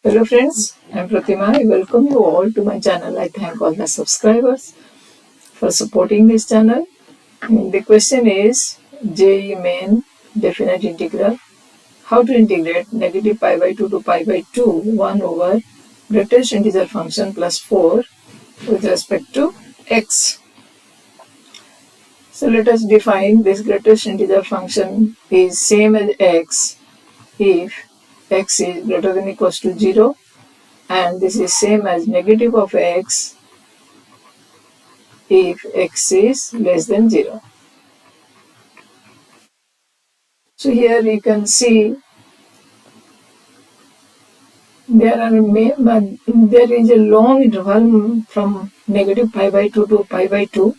Hello friends, I am Pratima. I welcome you all to my channel. I thank all the subscribers for supporting this channel. The question is JEE main definite integral. How to integrate negative pi by 2 to pi by 2 1 over greatest integer function plus 4 with respect to x. So let us define this greatest integer function is same as x if x is greater than or equals to 0, and this is same as negative of x if x is less than 0. So here you can see there is a long interval from negative pi by 2 to pi by 2.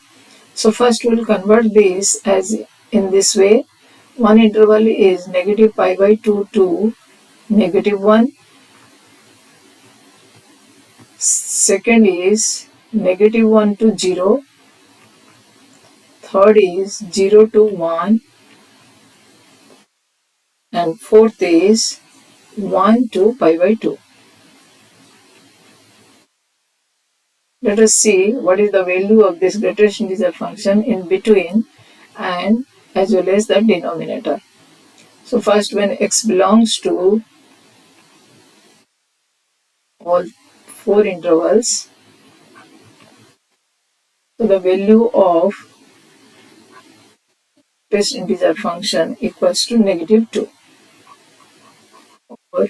So first we will convert this as in this way. One interval is negative pi by 2 to negative 1. Second is negative 1 to 0. Third is 0 to 1. And fourth is 1 to pi by 2. Let us see what is the value of this greatest integer function in between and as well as the denominator. So first, when x belongs to all four intervals, so the value of greatest integer function equals to negative 2 or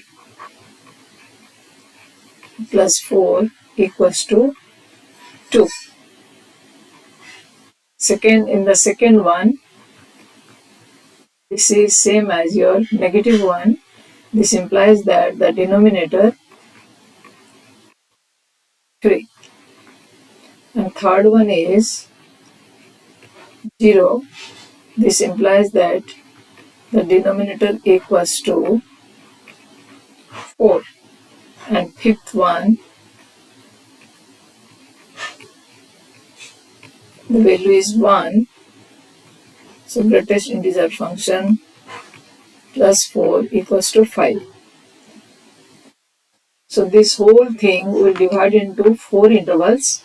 plus 4 equals to 2. In the second one, this is same as your negative 1. This implies that the denominator 3. And third one is 0. This implies that the denominator equals to 4. And fifth one, the value is 1. So greatest integer function plus 4 equals to 5. So this whole thing will divide into 4 intervals.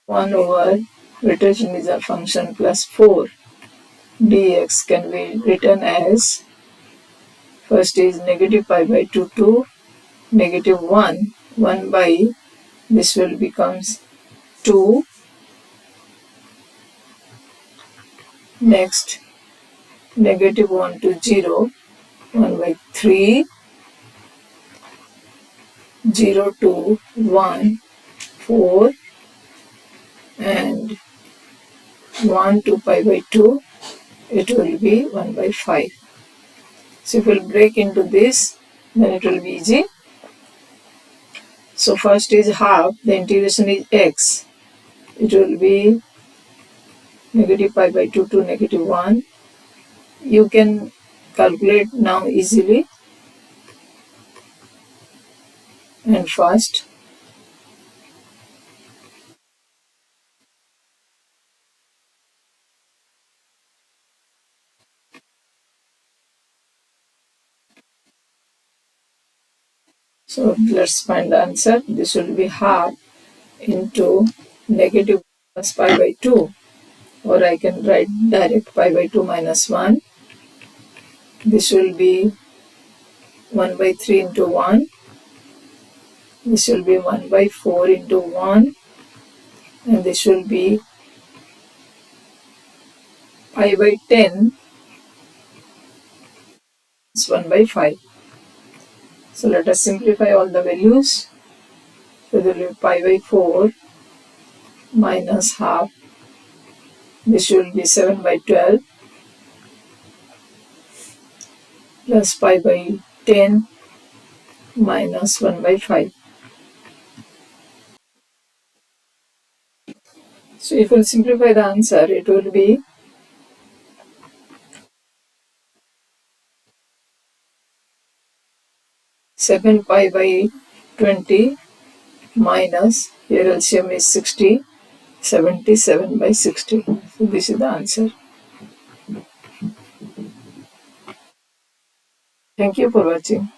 One over greatest integer function plus 4 dx can be written as, first is negative pi by 2 to negative 1. 1 by, this will becomes 2. Next, negative 1 to 0, 1 by 3. 0 to 1, 4. And 1 to pi by 2, it will be 1 by 5. So if we will break into this, then it will be easy. So first is half, the integration is x. It will be negative pi by 2 to negative 1. You can calculate now easily. And first, so let's find the answer. This will be half into negative plus pi by 2, or I can write direct pi by 2 minus 1. This will be 1 by 3 into 1. This will be 1 by 4 into 1. And this will be pi by 10 is 1 by 5. So let us simplify all the values. So there will be pi by 4 minus half. This will be 7 by 12 plus pi by 10 minus 1 by 5. So if we simplify the answer, it will be 7 pi by 20 minus, here LCM is 60, 77 by 60. So this is the answer. Thank you for watching.